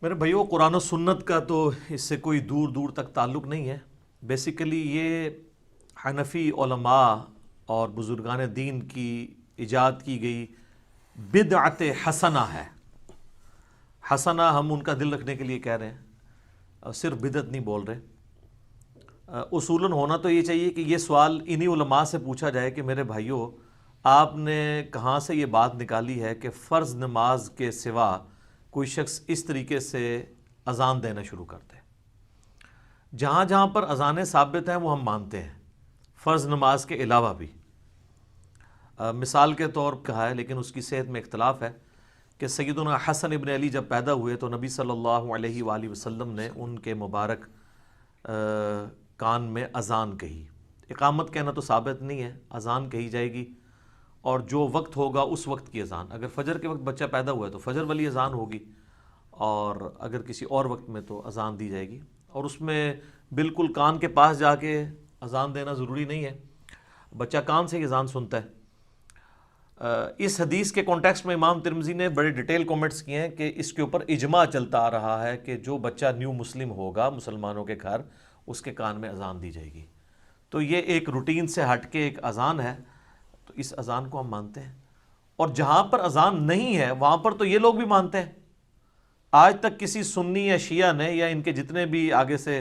میرے بھائیو، قرآن و سنت کا تو اس سے کوئی دور دور تک تعلق نہیں ہے۔ بیسیکلی یہ حنفی علماء اور بزرگان دین کی ایجاد کی گئی بدعت حسنہ ہے۔ حسنہ ہم ان کا دل رکھنے کے لیے کہہ رہے ہیں، اور صرف بدعت نہیں بول رہے۔ اصولاً ہونا تو یہ چاہیے کہ یہ سوال انہی علماء سے پوچھا جائے کہ میرے بھائیو، آپ نے کہاں سے یہ بات نکالی ہے کہ فرض نماز کے سوا کوئی شخص اس طریقے سے اذان دینا شروع کرتے ہیں؟ جہاں جہاں پر اذانیں ثابت ہیں وہ ہم مانتے ہیں، فرض نماز کے علاوہ بھی۔ مثال کے طور پر کہا ہے، لیکن اس کی صحت میں اختلاف ہے، کہ سیدنا حسن ابن علی جب پیدا ہوئے تو نبی صلی اللہ علیہ وآلہ وسلم نے ان کے مبارک کان میں اذان کہی۔ اقامت کہنا تو ثابت نہیں ہے، اذان کہی جائے گی، اور جو وقت ہوگا اس وقت کی اذان۔ اگر فجر کے وقت بچہ پیدا ہوا ہے تو فجر والی اذان ہوگی، اور اگر کسی اور وقت میں تو اذان دی جائے گی، اور اس میں بالکل کان کے پاس جا کے اذان دینا ضروری نہیں ہے، بچہ کان سے ہی اذان سنتا ہے۔ اس حدیث کے کانٹیکسٹ میں امام ترمذی نے بڑے ڈیٹیل کومنٹس کیے ہیں کہ اس کے اوپر اجماع چلتا آ رہا ہے کہ جو بچہ نیو مسلم ہوگا مسلمانوں کے گھر، اس کے کان میں اذان دی جائے گی۔ تو یہ ایک روٹین سے ہٹ کے ایک اذان ہے، تو اس اذان کو ہم مانتے ہیں۔ اور جہاں پر اذان نہیں ہے وہاں پر تو یہ لوگ بھی مانتے ہیں۔ آج تک کسی سنی یا شیعہ نے یا ان کے جتنے بھی آگے سے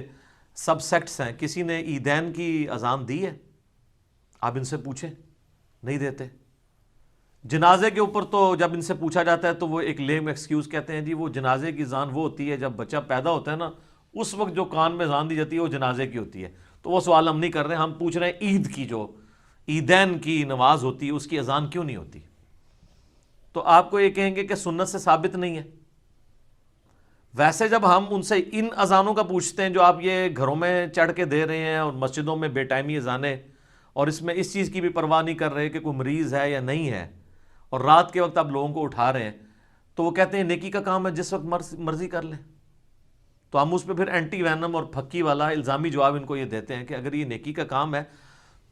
سب سیکٹس ہیں، کسی نے عیدین کی اذان دی ہے؟ آپ ان سے پوچھیں، نہیں دیتے۔ جنازے کے اوپر تو جب ان سے پوچھا جاتا ہے تو وہ ایک لیم ایکسکیوز کہتے ہیں، جی وہ جنازے کی اذان وہ ہوتی ہے جب بچہ پیدا ہوتا ہے نا، اس وقت جو کان میں اذان دی جاتی ہے وہ جنازے کی ہوتی ہے۔ تو وہ سوال ہم نہیں کر رہے، ہم پوچھ رہے ہیں عید کی، جو عیدین کی نماز ہوتی ہے اس کی اذان کیوں نہیں ہوتی؟ تو آپ کو یہ کہیں گے کہ سنت سے ثابت نہیں ہے۔ ویسے جب ہم ان سے ان اذانوں کا پوچھتے ہیں جو آپ یہ گھروں میں چڑھ کے دے رہے ہیں اور مسجدوں میں بے ٹائمی اذانیں، اور اس میں اس چیز کی بھی پرواہ نہیں کر رہے کہ کوئی مریض ہے یا نہیں ہے، اور رات کے وقت آپ لوگوں کو اٹھا رہے ہیں، تو وہ کہتے ہیں نیکی کا کام ہے، جس وقت مرضی کر لیں۔ تو ہم اس پہ پھر اینٹی وینم اور پھکی والا الزامی جواب ان کو یہ دیتے ہیں کہ اگر یہ نیکی کا کام ہے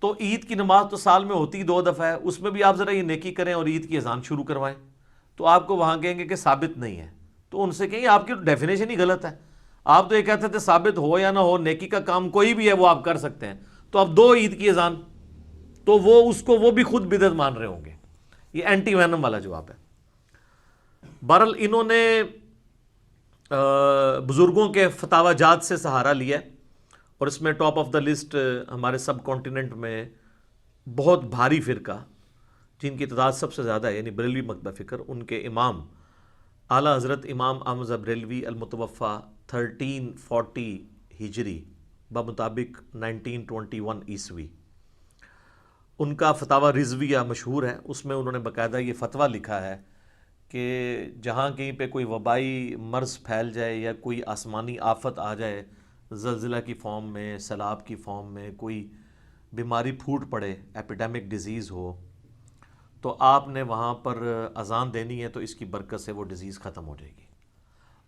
تو عید کی نماز تو سال میں ہوتی 2 دفعہ ہے، اس میں بھی آپ ذرا یہ نیکی کریں اور عید کی اذان شروع کروائیں۔ تو آپ کو وہاں کہیں گے کہ ثابت نہیں ہے، تو ان سے کہیں آپ کی ڈیفینیشن ہی غلط ہے۔ آپ تو یہ کہتے تھے ثابت ہو یا نہ ہو، نیکی کا کام کوئی بھی ہے وہ آپ کر سکتے ہیں، تو اب 2 عید کی اذان، تو وہ اس کو وہ بھی خود بدعت مان رہے ہوں گے۔ یہ اینٹی وینم والا جواب ہے۔ بہرحال انہوں نے بزرگوں کے فتاوی جات سے سہارا لیا ہے، اور اس میں ٹاپ آف دا لسٹ ہمارے سب کانٹیننٹ میں بہت بھاری فرقہ جن کی تعداد سب سے زیادہ ہے، یعنی بریلوی مکتبہ فکر، ان کے امام اعلیٰ حضرت امام احمد بریلوی المتوفیٰ 1340 ہجری بمطابق 1921 عیسوی، ان کا فتاوی رضویہ مشہور ہے۔ اس میں انہوں نے باقاعدہ یہ فتویٰ لکھا ہے کہ جہاں کہیں پہ کوئی وبائی مرض پھیل جائے یا کوئی آسمانی آفت آ جائے، زلزلہ کی فارم میں، سیلاب کی فارم میں، کوئی بیماری پھوٹ پڑے، ایپیڈیمک ڈیزیز ہو، تو آپ نے وہاں پر اذان دینی ہے، تو اس کی برکت سے وہ ڈیزیز ختم ہو جائے گی۔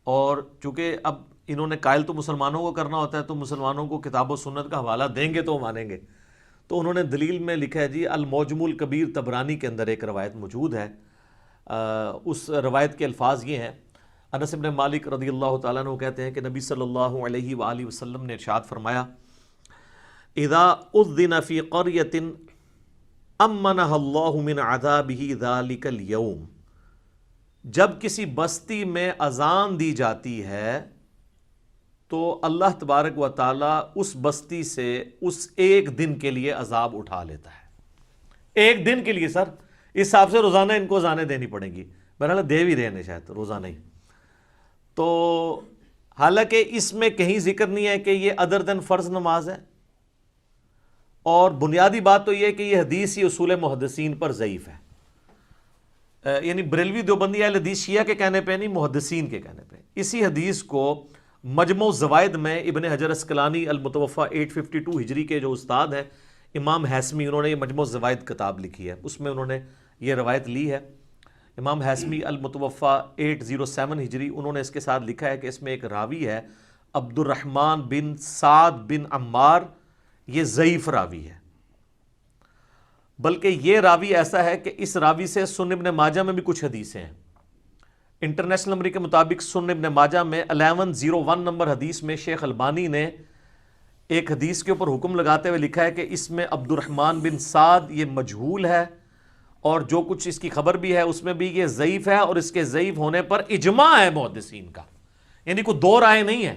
اور چونکہ اب انہوں نے قائل تو مسلمانوں کو کرنا ہوتا ہے، تو مسلمانوں کو کتاب و سنت کا حوالہ دیں گے تو وہ مانیں گے۔ تو انہوں نے دلیل میں لکھا ہے، جی المعجم الکبیر طبرانی کے اندر ایک روایت موجود ہے، اس روایت کے الفاظ یہ ہیں۔ انس بن مالک رضی اللہ تعالیٰ عنہ کہتے ہیں کہ نبی صلی اللہ علیہ وآلہ وسلم نے ارشاد فرمایا، اذا اذن فی قریۃ امنها اللہ من عذابہ ذلک اليوم، جب کسی بستی میں اذان دی جاتی ہے تو اللہ تبارک و تعالیٰ اس بستی سے اس ایک دن کے لیے عذاب اٹھا لیتا ہے۔ ایک دن کے لیے، سر اس حساب سے روزانہ ان کو اذانیں دینی پڑیں گی، بہرحال دے بھی رہے ہیں شاید روزانہ ہی۔ تو حالانکہ اس میں کہیں ذکر نہیں ہے کہ یہ ادر دین فرض نماز ہے، اور بنیادی بات تو یہ ہے کہ یہ حدیث ہی اصول محدثین پر ضعیف ہے، یعنی بریلوی دیوبندی اہل حدیث شیعہ کے کہنے پہ نہیں، محدثین کے کہنے پہ۔ اسی حدیث کو مجموع الزوائد میں ابن حجر اسقلانی المتوفیٰ 852 ہجری کے جو استاد ہیں امام حیثمی، انہوں نے یہ مجموع الزوائد کتاب لکھی ہے، اس میں انہوں نے یہ روایت لی ہے۔ امام حیثمی المتوفیٰ 807 ہجری، انہوں نے اس کے ساتھ لکھا ہے کہ اس میں ایک راوی ہے عبد الرحمن بن سعد بن عمار، یہ ضعیف راوی ہے، بلکہ یہ راوی ایسا ہے کہ اس راوی سے سنن ابن ماجہ میں بھی کچھ حدیثیں ہیں۔ انٹرنیشنل نمبر کے مطابق سنن ابن ماجہ میں 1101 نمبر حدیث میں شیخ البانی نے ایک حدیث کے اوپر حکم لگاتے ہوئے لکھا ہے کہ اس میں عبد الرحمن بن سعد یہ مجہول ہے، اور جو کچھ اس کی خبر بھی ہے اس میں بھی یہ ضعیف ہے، اور اس کے ضعیف ہونے پر اجماع ہے محدثین کا، یعنی کوئی دو رائے نہیں ہے،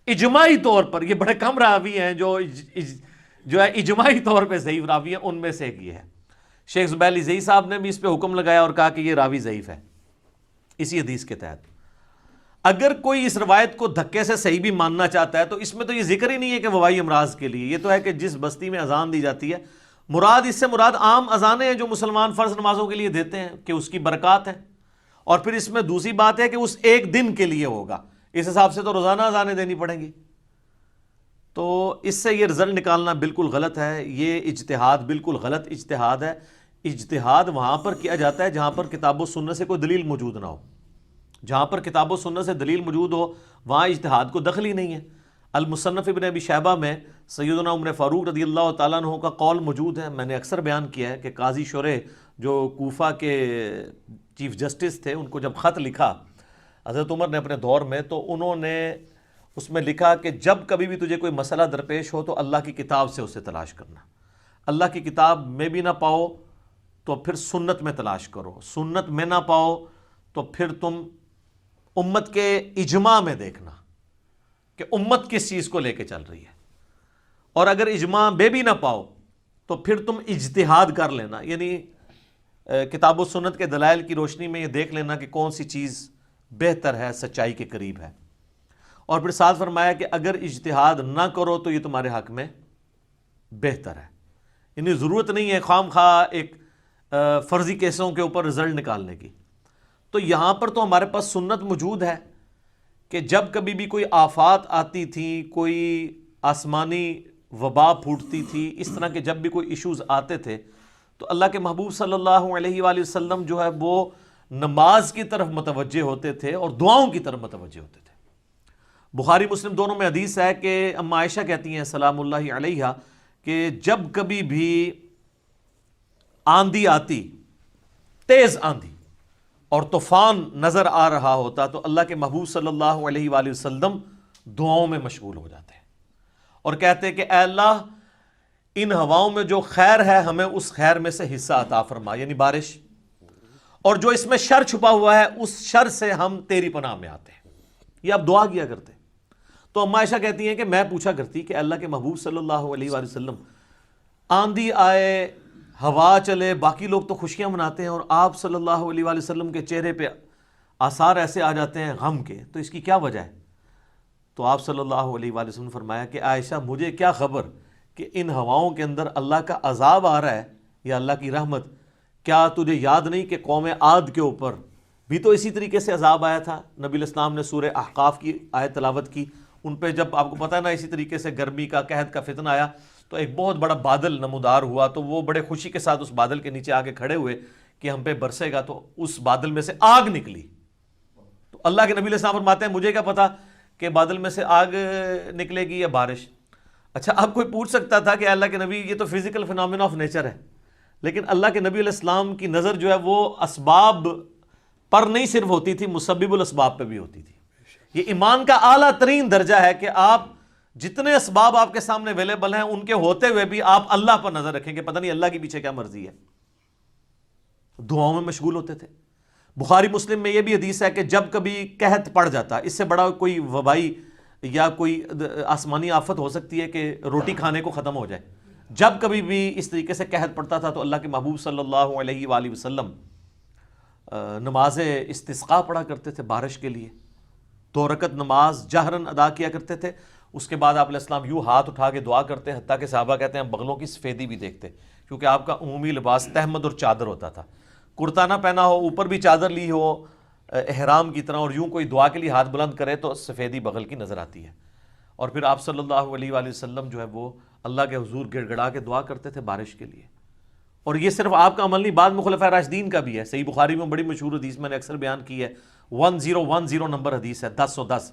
اجماعی طور پر یہ بڑے کم راوی ہیں جو ہے اجماعی طور پہ ضعیف راوی ہیں، ان میں سے ایک یہ ہے۔ شیخ زبیر علی زئی صاحب نے بھی اس پہ حکم لگایا اور کہا کہ یہ راوی ضعیف ہے اسی حدیث کے تحت۔ اگر کوئی اس روایت کو دھکے سے صحیح بھی ماننا چاہتا ہے تو اس میں تو یہ ذکر ہی نہیں ہے کہ وبائی امراض کے لیے، یہ تو ہے کہ جس بستی میں اذان دی جاتی ہے، مراد اس سے مراد عام اذانیں ہیں جو مسلمان فرض نمازوں کے لیے دیتے ہیں کہ اس کی برکات ہیں، اور پھر اس میں دوسری بات ہے کہ اس ایک دن کے لیے ہوگا، اس حساب سے تو روزانہ اذانیں دینی پڑیں گی، تو اس سے یہ رزلٹ نکالنا بالکل غلط ہے، یہ اجتہاد بالکل غلط اجتہاد ہے۔ اجتہاد وہاں پر کیا جاتا ہے جہاں پر کتاب و سنت سے کوئی دلیل موجود نہ ہو، جہاں پر کتاب و سنت سے دلیل موجود ہو وہاں اجتہاد کو دخل ہی نہیں ہے۔ المصنف ابن ابی شیبہ میں سیدنا عمر فاروق رضی اللہ تعالیٰ عنہ کا قول موجود ہے، میں نے اکثر بیان کیا ہے کہ قاضی شریح جو کوفہ کے چیف جسٹس تھے، ان کو جب خط لکھا حضرت عمر نے اپنے دور میں، تو انہوں نے اس میں لکھا کہ جب کبھی بھی تجھے کوئی مسئلہ درپیش ہو تو اللہ کی کتاب سے اسے تلاش کرنا، اللہ کی کتاب میں بھی نہ پاؤ تو پھر سنت میں تلاش کرو، سنت میں نہ پاؤ تو پھر تم امت کے اجماع میں دیکھنا کہ امت کس چیز کو لے کے چل رہی ہے، اور اگر اجماع میں بھی نہ پاؤ تو پھر تم اجتہاد کر لینا، یعنی کتاب و سنت کے دلائل کی روشنی میں یہ دیکھ لینا کہ کون سی چیز بہتر ہے، سچائی کے قریب ہے، اور پھر ساتھ فرمایا کہ اگر اجتہاد نہ کرو تو یہ تمہارے حق میں بہتر ہے، یعنی ضرورت نہیں ہے خام خواہ ایک فرضی کیسوں کے اوپر رزلٹ نکالنے کی۔ تو یہاں پر تو ہمارے پاس سنت موجود ہے کہ جب کبھی بھی کوئی آفات آتی تھی، کوئی آسمانی وبا پھوٹتی تھی، اس طرح کے جب بھی کوئی ایشوز آتے تھے تو اللہ کے محبوب صلی اللہ علیہ وآلہ وسلم جو ہے وہ نماز کی طرف متوجہ ہوتے تھے اور دعاؤں کی طرف متوجہ ہوتے تھے۔ بخاری مسلم دونوں میں حدیث ہے کہ اما عائشہ کہتی ہیں سلام اللہ علیہا کہ جب کبھی بھی آندھی آتی، تیز آندھی اور طوفان نظر آ رہا ہوتا تو اللہ کے محبوب صلی اللہ علیہ وآلہ وسلم دعاؤں میں مشغول ہو جاتے اور کہتے کہ اے اللہ ان ہواؤں میں جو خیر ہے ہمیں اس خیر میں سے حصہ عطا فرما، یعنی بارش، اور جو اس میں شر چھپا ہوا ہے اس شر سے ہم تیری پناہ میں آتے ہیں، یہ آپ دعا کیا کرتے۔ تو اما عائشہ کہتی ہیں کہ میں پوچھا کرتی کہ اللہ کے محبوب صلی اللہ علیہ وآلہ وسلم آندھی آئے، ہوا چلے، باقی لوگ تو خوشیاں مناتے ہیں اور آپ صلی اللہ علیہ وآلہ وسلم کے چہرے پہ آثار ایسے آ جاتے ہیں غم کے، تو اس کی کیا وجہ ہے؟ تو آپ صلی اللہ علیہ وآلہ وسلم نے فرمایا کہ عائشہ مجھے کیا خبر کہ ان ہواؤں کے اندر اللہ کا عذاب آ رہا ہے یا اللہ کی رحمت؟ کیا تجھے یاد نہیں کہ قوم عاد کے اوپر بھی تو اسی طریقے سے عذاب آیا تھا؟ نبی علیہ السلام نے سورہ احقاف کی آیت تلاوت کی، ان پہ جب آپ کو پتہ ہے نا اسی طریقے سے گرمی کا قحط کا فتنہ آیا تو ایک بہت بڑا بادل نمودار ہوا، تو وہ بڑے خوشی کے ساتھ اس بادل کے نیچے آگے کھڑے ہوئے کہ ہم پہ برسے گا، تو اس بادل میں سے آگ نکلی۔ تو اللہ کے نبی علیہ السلام فرماتے ہیں مجھے کیا پتا کہ بادل میں سے آگ نکلے گی یا بارش؟ اچھا اب کوئی پوچھ سکتا تھا کہ اللہ کے نبی یہ تو فزیکل فینومینا آف نیچر ہے، لیکن اللہ کے نبی علیہ السلام کی نظر جو ہے وہ اسباب پر نہیں صرف ہوتی تھی، مسبب الاسباب پہ بھی ہوتی تھی۔ یہ ایمان کا اعلیٰ ترین درجہ ہے کہ آپ جتنے اسباب آپ کے سامنے اویلیبل ہیں ان کے ہوتے ہوئے بھی آپ اللہ پر نظر رکھیں کہ پتہ نہیں اللہ کے پیچھے کیا مرضی ہے۔ دعاؤں میں مشغول ہوتے تھے۔ بخاری مسلم میں یہ بھی حدیث ہے کہ جب کبھی قحط پڑ جاتا، اس سے بڑا کوئی وبائی یا کوئی آسمانی آفت ہو سکتی ہے کہ روٹی کھانے کو ختم ہو جائے، جب کبھی بھی اس طریقے سے قحط پڑتا تھا تو اللہ کے محبوب صلی اللہ علیہ وآلہ وسلم نماز استسقاء پڑھا کرتے تھے بارش کے لیے، 2 رکعت نماز جہرن ادا کیا کرتے تھے۔ اس کے بعد آپ علیہ السلام یوں ہاتھ اٹھا کے دعا کرتے، حتیٰ کہ صحابہ کہتے ہیں بغلوں کی سفیدی بھی دیکھتے، کیونکہ آپ کا عمومی لباس تہمد اور چادر ہوتا تھا، کرتا نہ پہنا ہو، اوپر بھی چادر لی ہو احرام کی طرح، اور یوں کوئی دعا کے لیے ہاتھ بلند کرے تو سفیدی بغل کی نظر آتی ہے۔ اور پھر آپ صلی اللہ علیہ وآلہ وسلم جو ہے وہ اللہ کے حضور گڑ گڑا کے دعا کرتے تھے بارش کے لیے۔ اور یہ صرف آپ کا عمل نہیں، بعد میں خلفائے راشدین کا بھی ہے۔ صحیح بخاری میں بڑی مشہور حدیث میں نے اکثر بیان کی ہے، 1010 نمبر حدیث ہے، 1010،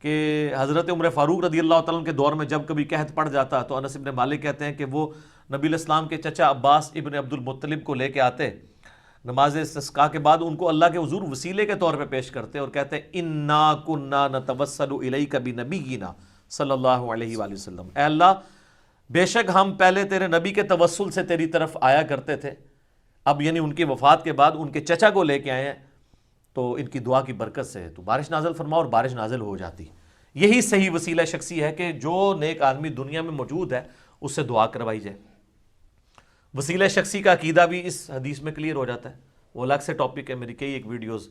کہ حضرت عمر فاروق رضی اللہ تعالیٰ عنہ کے دور میں جب کبھی قحط پڑ جاتا تو انس بن مالک کہتے ہیں کہ وہ نبی علیہ السلام کے چچا عباس ابن عبد المطلب کو لے کے آتے، نماز استسقاء کے بعد ان کو اللہ کے حضور وسیلے کے طور پہ پیش کرتے ہیں اور کہتے ہیں انا کنا نتوسل الیک بنبینا صلی اللہ علیہ وآلہ وسلم، اے اللہ بے شک ہم پہلے تیرے نبی کے توسل سے تیری طرف آیا کرتے تھے، اب یعنی ان کی وفات کے بعد ان کے چچا کو لے کے آئے ہیں، تو ان کی دعا کی برکت سے تو بارش نازل فرما، اور بارش نازل ہو جاتی۔ یہی صحیح وسیلہ شخصی ہے کہ جو نیک آدمی دنیا میں موجود ہے اس سے دعا کروائی جائے۔ وسیلہ شخصی کا عقیدہ بھی اس حدیث میں کلیئر ہو جاتا ہے، وہ الگ سے ٹاپک ہے، میری کئی ایک ویڈیوز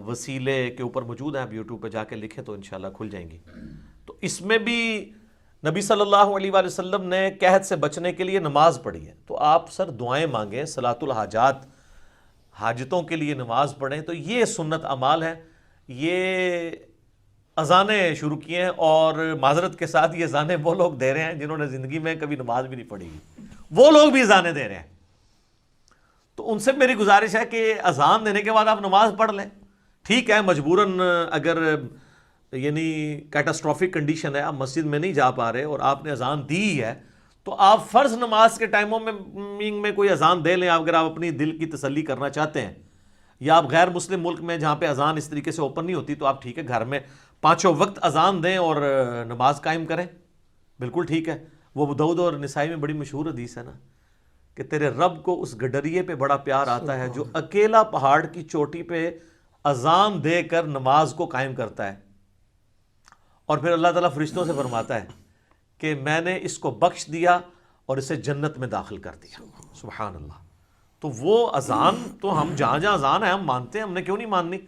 وسیلے کے اوپر موجود ہیں، آپ یوٹیوب پہ جا کے لکھیں تو انشاءاللہ کھل جائیں گی۔ تو اس میں بھی نبی صلی اللہ علیہ وآلہ وسلم نے قحط سے بچنے کے لیے نماز پڑھی ہے، تو آپ سر دعائیں مانگیں، صلاۃ الحاجات، حاجتوں کے لیے نماز پڑھیں، تو یہ سنت اعمال ہے۔ یہ اذانیں شروع کی ہیں، اور معذرت کے ساتھ یہ اذانیں وہ لوگ دے رہے ہیں جنہوں نے زندگی میں کبھی نماز بھی نہیں پڑھی، وہ لوگ بھی اذانیں دے رہے ہیں۔ تو ان سے میری گزارش ہے کہ اذان دینے کے بعد آپ نماز پڑھ لیں، ٹھیک ہے مجبوراً اگر یعنی کیٹاسٹرافک کنڈیشن ہے، آپ مسجد میں نہیں جا پا رہے اور آپ نے اذان دی ہے، تو آپ فرض نماز کے ٹائموں میں کوئی اذان دے لیں، اگر آپ اپنی دل کی تسلی کرنا چاہتے ہیں، یا آپ غیر مسلم ملک میں جہاں پہ اذان اس طریقے سے اوپن نہیں ہوتی، تو آپ ٹھیک ہے گھر میں پانچوں وقت اذان دیں اور نماز قائم کریں، بالکل ٹھیک ہے۔ وہ ابو داؤد اور نسائی میں بڑی مشہور حدیث ہے نا کہ تیرے رب کو اس گڈریے پہ بڑا پیار آتا ہے جو اکیلا پہاڑ کی چوٹی پہ اذان دے کر نماز کو قائم کرتا ہے، اور پھر اللہ تعالیٰ فرشتوں سے فرماتا ہے کہ میں نے اس کو بخش دیا اور اسے جنت میں داخل کر دیا۔ سبحان اللہ۔ تو وہ اذان تو ہم جہاں جہاں اذان ہے ہم مانتے ہیں، ہم نے کیوں نہیں ماننی،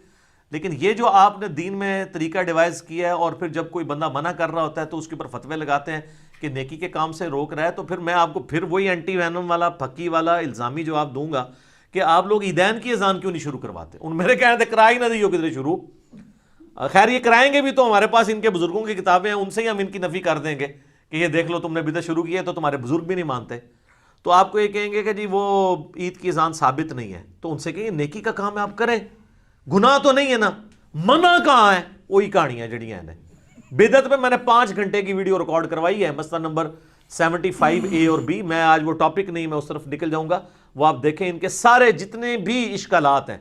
لیکن یہ جو آپ نے دین میں طریقہ ڈیوائز کیا ہے اور پھر جب کوئی بندہ منع کر رہا ہوتا ہے تو اس کے اوپر فتوے لگاتے ہیں کہ نیکی کے کام سے روک رہا ہے، تو پھر میں آپ کو پھر وہی اینٹی وینم والا پھکی والا الزامی جواب دوں گا کہ آپ لوگ عیدین کی اذان کیوں نہیں شروع کرواتے؟ ان میرے کہنے تھے کرا ہی نہ دیو کدھر شروع، خیر یہ کرائیں گے بھی تو ہمارے پاس ان کے بزرگوں کی کتابیں ہیں، ان سے ہی ہم ان کی نفی کر دیں گے کہ یہ دیکھ لو تم نے بدعت شروع کی ہے، تو تمہارے بزرگ بھی نہیں مانتے، تو آپ کو یہ کہیں گے کہ جی وہ عید کی اذان ثابت نہیں ہے، تو ان سے کہیں نیکی کا کام ہے آپ کریں، گناہ تو نہیں ہے نا، منع کہاں ہے؟ وہی کہانیاں جڑیاں ہیں۔ بدعت پہ میں نے 5 گھنٹے کی ویڈیو ریکارڈ کروائی ہے، مسئلہ نمبر 75A اور B، میں آج وہ ٹاپک نہیں، میں اس طرف نکل جاؤں گا، وہ آپ دیکھیں، ان کے سارے جتنے بھی اشکالات ہیں،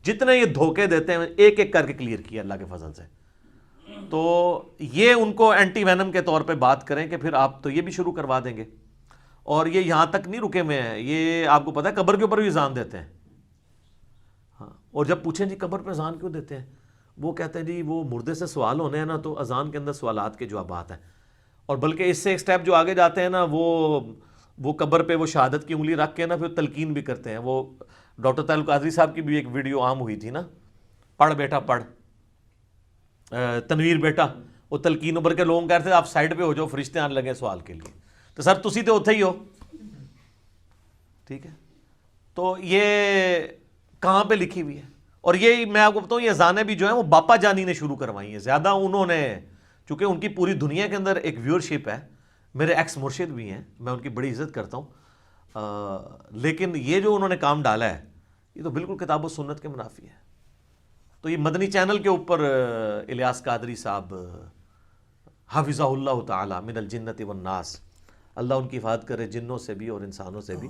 جتنے یہ دھوکے دیتے ہیں، ایک ایک کر کے کلیئر کیا اللہ کے فضل سے۔ تو یہ ان کو اینٹی وینم کے طور پہ بات کریں کہ پھر آپ تو یہ بھی شروع کروا دیں گے، اور یہ یہاں تک نہیں رکے ہوئے ہیں، یہ آپ کو پتہ ہے قبر کے اوپر بھی اذان دیتے ہیں، ہاں، اور جب پوچھیں جی قبر پہ اذان کیوں دیتے ہیں، وہ کہتے ہیں جی وہ مردے سے سوال ہونے ہیں نا، تو اذان کے اندر سوالات کے جوابات ہیں، اور بلکہ اس سے ایک سٹیپ جو آگے جاتے ہیں نا، وہ قبر پہ وہ شہادت کی انگلی رکھ کے نا پھر تلقین بھی کرتے ہیں۔ وہ ڈاکٹر طاہر القادری صاحب کی بھی ایک ویڈیو عام ہوئی تھی نا، پڑھ بیٹا پڑھ، تنویر بیٹا، وہ تلقین ابھر کے لوگوں کہتے ہیں آپ سائڈ پہ ہو جاؤ، فرشتے آنے لگے سوال کے لیے، تو سر تسی تو اتھے ہی ہو، ٹھیک ہے۔ تو یہ کہاں پہ لکھی ہوئی ہے؟ اور یہ میں آپ کو بتاؤں یہ اذانیں بھی جو ہیں وہ باپا جانی نے شروع کروائی ہیں، زیادہ انہوں نے، چونکہ ان کی پوری دنیا کے اندر ایک ویورشپ ہے، میرے ایکس مرشد بھی ہیں، میں ان کی بڑی عزت کرتا ہوں، لیکن یہ جو انہوں نے کام ڈالا ہے یہ تو بالکل کتاب و سنت کے منافی ہے۔ تو یہ مدنی چینل کے اوپر الیاس قادری صاحب حفظہ اللہ تعالی من الجنت والناس، اللہ ان کی حفاظت کرے جنوں سے بھی اور انسانوں سے بھی،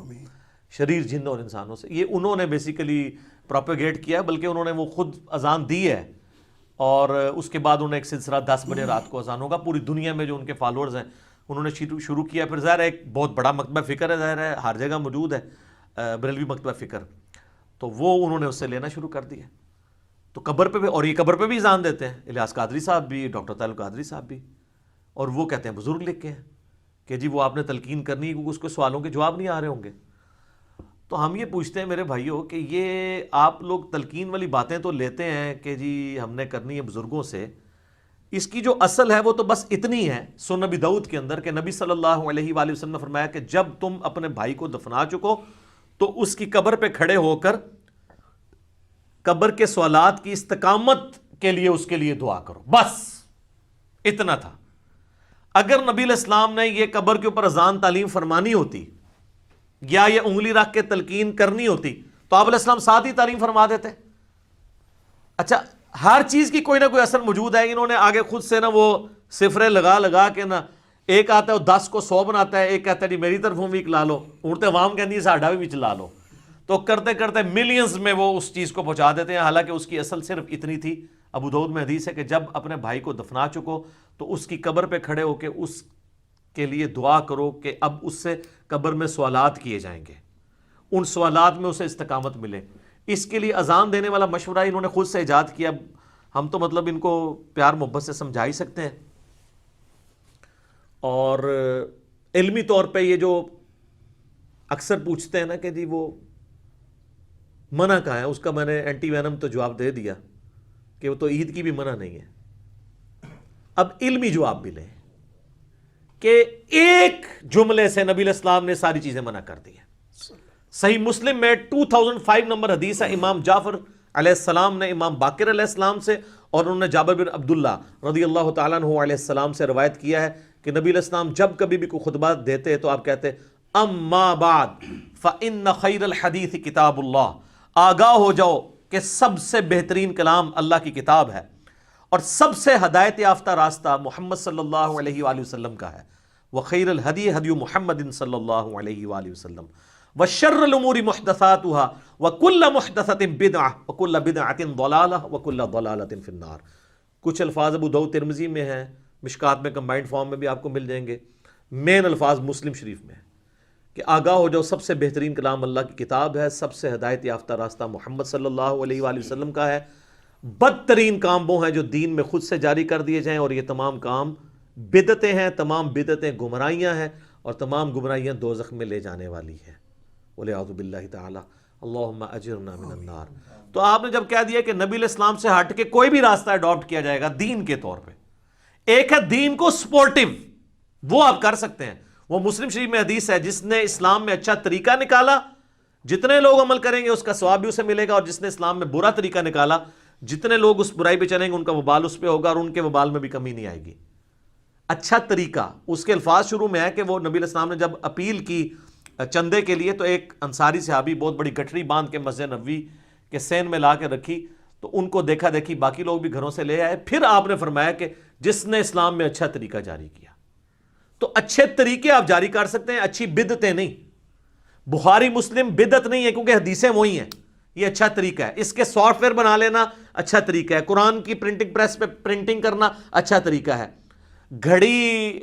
شریر جنوں اور انسانوں سے، یہ انہوں نے بیسیکلی پروپیگیٹ کیا، بلکہ انہوں نے وہ خود اذان دی ہے، اور اس کے بعد انہوں نے ایک سلسلہ 10 بجے رات کو اذان ہوگا، پوری دنیا میں جو ان کے فالوورز ہیں انہوں نے شروع کیا۔ پھر ظاہر ہے ایک بہت بڑا مکتبہ فکر ہے، ظاہر ہے ہر جگہ موجود ہے بریلوی مکتبہ فکر، تو وہ انہوں نے اس سے لینا شروع کر دیا۔ تو قبر پہ بھی، اور یہ قبر پہ بھی اذان دیتے ہیں، الیاس قادری صاحب بھی، ڈاکٹر طاہر القادری صاحب بھی، اور وہ کہتے ہیں بزرگ لکھ کے ہیں کہ جی وہ آپ نے تلقین کرنی ہے کیونکہ اس کو سوالوں کے جواب نہیں آ رہے ہوں گے۔ تو ہم یہ پوچھتے ہیں میرے بھائیوں کہ یہ آپ لوگ تلقین والی باتیں تو لیتے ہیں کہ جی ہم نے کرنی ہے بزرگوں سے، اس کی جو اصل ہے وہ تو بس اتنی ہے سنن نبی داؤد کے اندر کہ نبی صلی اللہ علیہ وآلہ وسلم نے فرمایا کہ جب تم اپنے بھائی کو دفنا چکو تو اس کی قبر پہ کھڑے ہو کر قبر کے سوالات کی استقامت کے لیے اس کے لیے دعا کرو، بس اتنا تھا۔ اگر نبی علیہ السلام نے یہ قبر کے اوپر اذان تعلیم فرمانی ہوتی یا یہ انگلی رکھ کے تلقین کرنی ہوتی تو آپ علیہ السلام ساتھ ہی تعلیم فرما دیتے۔ اچھا ہر چیز کی کوئی نہ کوئی اثر موجود ہے، انہوں نے آگے خود سے نا وہ صفرے لگا کے نا، ایک آتا ہے وہ 10 کو 100 بناتا ہے، ایک کہتا ہے جی میری طرفوں بھی لا لو، اڑتے عوام کہندی ہے ساڈا بھی لا لو۔ تو کرتے کرتے ملینز میں وہ اس چیز کو پہنچا دیتے ہیں، حالانکہ اس کی اصل صرف اتنی تھی۔ ابو داؤد میں حدیث ہے کہ جب اپنے بھائی کو دفنا چکو تو اس کی قبر پہ کھڑے ہو کے اس کے لیے دعا کرو کہ اب اس سے قبر میں سوالات کیے جائیں گے، ان سوالات میں اسے استقامت ملے۔ اس کے لیے اذان دینے والا مشورہ انہوں نے خود سے ایجاد کیا، ہم تو مطلب ان کو پیار محبت سے سمجھا ہی سکتے ہیں۔ اور علمی طور پہ یہ جو اکثر پوچھتے ہیں نا کہ جی وہ منع کہاں ہے، اس کا میں نے اینٹی وینم تو جواب دے دیا کہ وہ تو عید کی بھی منع نہیں ہے۔ اب علمی جواب بھی لیں کہ ایک جملے سے نبی علیہ السلام نے ساری چیزیں منع کر دی ہیں۔ صحیح مسلم میں 2005 نمبر حدیث ہے، امام جعفر علیہ السلام نے امام باقر علیہ السلام سے اور انہوں نے جابر بن عبداللہ رضی اللہ تعالیٰ عنہ علیہ السلام سے روایت کیا ہے کہ نبی علیہ السلام جب کبھی بھی کوئی خطبہ دیتے تو آپ کہتے اما بعد فإن خیر الحدیث کتاب اللہ، آگاہ ہو جاؤ کہ سب سے بہترین کلام اللہ کی کتاب ہے اور سب سے ہدایت یافتہ راستہ محمد صلی اللہ علیہ وآلہ وسلم کا ہے، وخیر الہدی ہدی محمد صلی اللہ علیہ وآلہ وسلم، وشر الامور محدثاتها وکل محدثۃ بدعہ وکل بدعۃ ضلالہ وکل ضلالۃ فی النار۔ کچھ الفاظ ابو داؤد ترمذی میں ہیں، مشکات میں کمبائنڈ فارم میں بھی آپ کو مل جائیں گے، مین الفاظ مسلم شریف میں ہیں کہ آگاہ ہو جاؤ سب سے بہترین کلام اللہ کی کتاب ہے، سب سے ہدایت یافتہ راستہ محمد صلی اللہ علیہ وآلہ وسلم کا ہے، بدترین کام وہ ہیں جو دین میں خود سے جاری کر دیے جائیں، اور یہ تمام کام بدعتیں ہیں، تمام بدعتیں گمراہیاں ہیں، اور تمام گمراہیاں دوزخ میں لے جانے والی ہیں، والعیاذ باللہ تعالی، اللہم اجرنا من النار۔ تو آپ نے جب کہہ دیا کہ نبی علیہ السلام سے ہٹ کے کوئی بھی راستہ اڈاپٹ کیا جائے گا دین کے طور پہ، ایک ہے دین کو سپورٹیو، وہ آپ کر سکتے ہیں، وہ مسلم شریف میں حدیث ہے جس نے اسلام میں اچھا طریقہ نکالا جتنے لوگ عمل کریں گے اس کا ثواب بھی اسے ملے گا، اور جس نے اسلام میں برا طریقہ نکالا جتنے لوگ اس برائی پہ چلیں گے ان کا وبال اس پہ ہوگا، اور ان کے وبال میں بھی کمی نہیں آئے گی۔ اچھا طریقہ، اس کے الفاظ شروع میں ہے کہ وہ نبی علیہ السلام نے جب اپیل کی چندے کے لیے تو ایک انصاری صحابی بہت بڑی گٹھری باندھ کے مسجد نبوی کے سین میں لا کے رکھی، تو ان کو دیکھا دیکھی باقی لوگ بھی گھروں سے لے آئے، پھر آپ نے فرمایا کہ جس نے اسلام میں اچھا طریقہ جاری کیا۔ تو اچھے طریقے آپ جاری کر سکتے ہیں، اچھی بدعتیں نہیں۔ بخاری مسلم بدعت نہیں ہے کیونکہ حدیثیں وہی ہیں، یہ اچھا طریقہ ہے۔ اس کے سافٹ ویئر بنا لینا اچھا طریقہ ہے، قرآن کی پرنٹنگ پریس پہ پرنٹنگ کرنا اچھا طریقہ ہے، گھڑی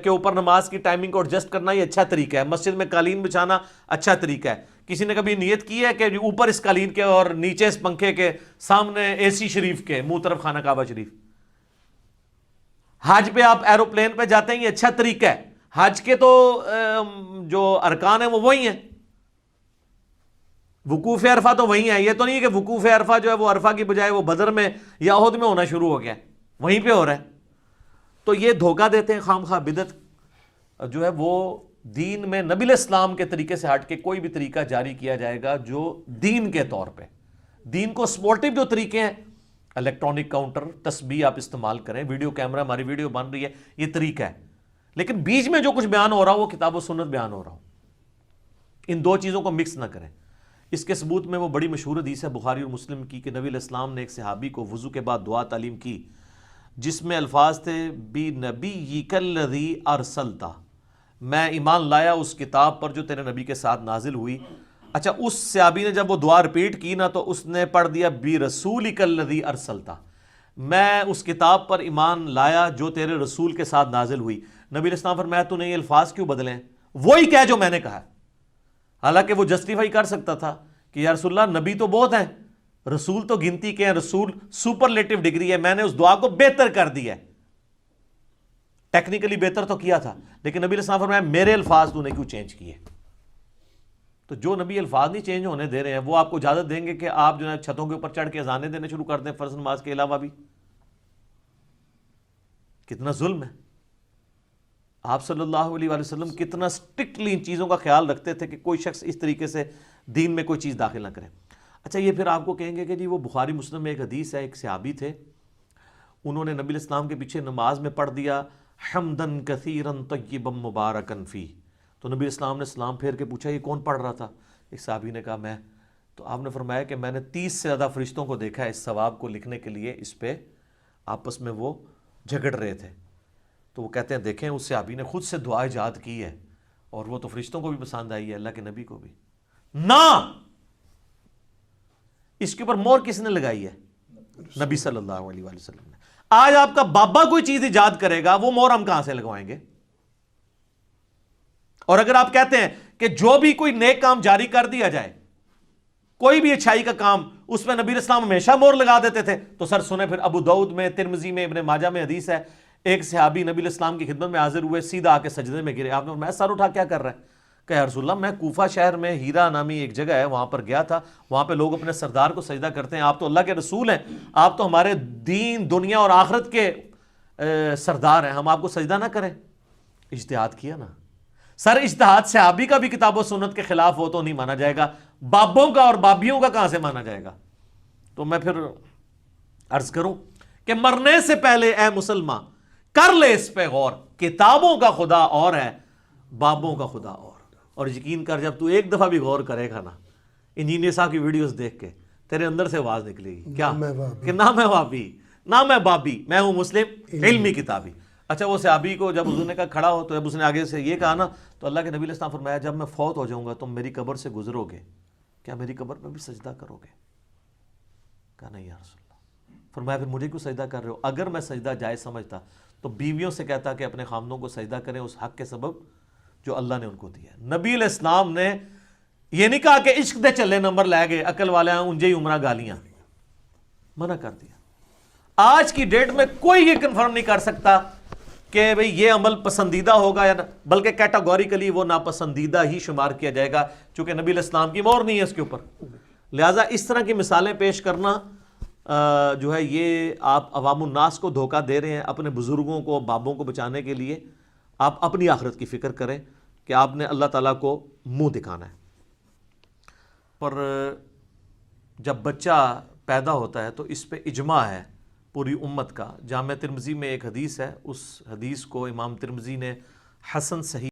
کے اوپر نماز کی ٹائمنگ کو ایڈجسٹ کرنا یہ اچھا طریقہ ہے، مسجد میں قالین بچھانا اچھا طریقہ ہے۔ کسی نے کبھی نیت کی ہے کہ اوپر اس قالین کے اور نیچے اس پنکھے کے سامنے اے سی شریف کے منہ طرف خانہ کعبہ شریف؟ حج پہ آپ ایروپلین پہ جاتے ہیں، یہ اچھا طریقہ ہے۔ حج کے تو جو ارکان ہیں وہ وہی ہیں، وقوف عرفہ تو وہی ہے، یہ تو نہیں کہ وقوف عرفہ جو ہے وہ عرفہ کی بجائے وہ بدر میں یا احد میں ہونا شروع ہو گیا، وہیں پہ ہو رہا ہے۔ تو یہ دھوکہ دیتے ہیں خام خواہ۔ بدعت جو ہے وہ دین میں نبی علیہ السلام کے طریقے سے ہٹ کے کوئی بھی طریقہ جاری کیا جائے گا جو دین کے طور پہ، دین کو سپورٹیو جو طریقے ہیں، الیکٹرانک کاؤنٹر، تسبیح آپ استعمال کریں، ویڈیو کیمرہ، ہماری ویڈیو بن رہی ہے، یہ طریقہ ہے، لیکن بیچ میں جو کچھ بیان ہو رہا ہو وہ کتاب و سنت بیان ہو رہا ہو، ان دو چیزوں کو مکس نہ کریں۔ اس کے ثبوت میں وہ بڑی مشہور حدیث ہے بخاری اور مسلم کی کہ نبی علیہ السلام نے ایک صحابی کو وضو کے بعد دعا تعلیم کی جس میں الفاظ تھے بِنَبِيِّكَ الَّذِي أَرْسَلْتَ، میں ایمان لایا اس کتاب پر جو تیرے نبی کے ساتھ نازل ہوئی۔ اچھا، اس صحابی نے جب وہ دعا رپیٹ کی نا تو اس نے پڑھ دیا بِرَسُولِكَ الَّذِي أَرْسَلْتَ، میں اس کتاب پر ایمان لایا جو تیرے رسول کے ساتھ نازل ہوئی۔ نبی علیہ السلام فرمایا تو نے یہ الفاظ کیوں بدلے ہیں؟ وہی کہہ جو میں نے کہا۔ حالانکہ وہ جسٹیفائی کر سکتا تھا کہ یا رسول اللہ نبی تو بہت ہیں، رسول تو گنتی کے ہیں، رسول سپرلیٹو ڈگری ہے، میں نے اس دعا کو بہتر کر دیا ہے، ٹیکنیکلی بہتر تو کیا تھا، لیکن نبی علیہ السلام فرمایا میرے الفاظ تو نے کیوں چینج کیے؟ تو جو نبی الفاظ نہیں چینج ہونے دے رہے ہیں وہ آپ کو اجازت دیں گے کہ آپ جو ہے چھتوں کے اوپر چڑھ کے اذانیں دینے شروع کر دیں فرض نماز کے علاوہ بھی؟ کتنا ظلم ہے۔ آپ صلی اللہ علیہ وآلہ وسلم کتنا اسٹرکٹلی ان چیزوں کا خیال رکھتے تھے کہ کوئی شخص اس طریقے سے دین میں کوئی چیز داخل نہ کرے۔ اچھا، یہ پھر آپ کو کہیں گے کہ جی وہ بخاری مسلم میں ایک حدیث ہے، ایک صحابی تھے، انہوں نے نبی علیہ السلام کے پیچھے نماز میں پڑھ دیا حمدن کثیرن طیبا مبارکن فی، تو نبی علیہ السلام نے سلام پھیر کے پوچھا یہ کون پڑھ رہا تھا؟ ایک صحابی نے کہا میں، تو آپ نے فرمایا کہ میں نے 30 سے زیادہ فرشتوں کو دیکھا ہے اس ثواب کو لکھنے کے لیے، اس پہ آپس میں وہ جھگڑ رہے تھے۔ تو وہ کہتے ہیں دیکھیں اس صحابی نے خود سے دعا ایجاد کی ہے اور وہ تو فرشتوں کو بھی پسند آئی ہے، اللہ کے نبی کو بھی۔ نہ، اس کے اوپر مور کس نے لگائی ہے؟ نبی صلی اللہ علیہ وآلہ وسلم نے. آج آپ کا بابا کوئی چیز ایجاد کرے گا، وہ مور ہم کہاں سے لگوائیں گے؟ اور اگر آپ کہتے ہیں کہ جو بھی کوئی نیک کام جاری کر دیا جائے، کوئی بھی اچھائی کا کام، اس میں نبی اسلام ہمیشہ مور لگا دیتے تھے، تو سر سنیں پھر ابو داؤد میں، ترمذی میں، ابن ماجہ میں حدیث ہے، ایک صحابی نبی اسلام کی خدمت میں حاضر ہوئے، سیدھا آ کے سجدے میں گرے. آپ نے فرمایا سر اٹھا کیا کر رہا ہے؟ کہ یا رسول اللہ میں کوفہ شہر میں ہیرا نامی ایک جگہ ہے، وہاں پر گیا تھا، وہاں پہ لوگ اپنے سردار کو سجدہ کرتے ہیں، آپ تو اللہ کے رسول ہیں، آپ تو ہمارے دین دنیا اور آخرت کے سردار ہیں، ہم آپ کو سجدہ نہ کریں؟ اجتہاد کیا نا سر. اجتہاد صحابی کا بھی کتاب و سنت کے خلاف ہو تو نہیں مانا جائے گا، بابوں کا اور بابیوں کا کہاں سے مانا جائے گا؟ تو میں پھر عرض کروں کہ مرنے سے پہلے اے مسلمان کر لے اس پہ غور، کتابوں کا خدا اور ہے، بابوں کا خدا اور یقین کر جب تو ایک دفعہ بھی غور کرے گا نا انجینئر صاحب کی ویڈیوز دیکھ کے، تیرے اندر سے آواز نکلے گی کیا کہ نہ میں بابی نہ میں بابی، میں ہوں مسلم علمی کتابی. اچھا وہ صحابی کو جب حضور نے کہا کھڑا ہو، تو جب اس نے آگے سے یہ کہا نا، تو اللہ کے نبی علیہ السلام فرمایا جب میں فوت ہو جاؤں گا تم میری قبر سے گزرو گے، کیا میری قبر پہ بھی سجدہ کرو گے؟ کہا نہیں یا رسول اللہ. فرمایا پھر مجھے کیوں سجدہ کر رہے ہو؟ اگر میں سجدہ جائز سمجھتا تو بیویوں سے کہتا کہ اپنے خامدوں کو سجدہ کریں اس حق کے سبب جو اللہ نے ان کو دیا ہے. نبی علیہ السلام نے یہ نہیں کہا کہ عشق دے چلے نمبر لے گئے عقل والے ہیں انجے ہی عمرہ گالیاں، منع کر دیا. آج کی ڈیٹ میں کوئی یہ کنفرم نہیں کر سکتا کہ بھئی یہ عمل پسندیدہ ہوگا یا نہ، بلکہ کیٹاگوریکلی وہ ناپسندیدہ ہی شمار کیا جائے گا، چونکہ نبی علیہ السلام کی مہر نہیں ہے اس کے اوپر. لہٰذا اس طرح کی مثالیں پیش کرنا جو ہے یہ آپ عوام الناس کو دھوکہ دے رہے ہیں. اپنے بزرگوں کو، بابوں کو بچانے کے لیے آپ اپنی آخرت کی فکر کریں کہ آپ نے اللہ تعالیٰ کو منہ دکھانا ہے. پر جب بچہ پیدا ہوتا ہے تو اس پہ اجماع ہے پوری امت کا. جامع ترمذی میں ایک حدیث ہے، اس حدیث کو امام ترمذی نے حسن صحیح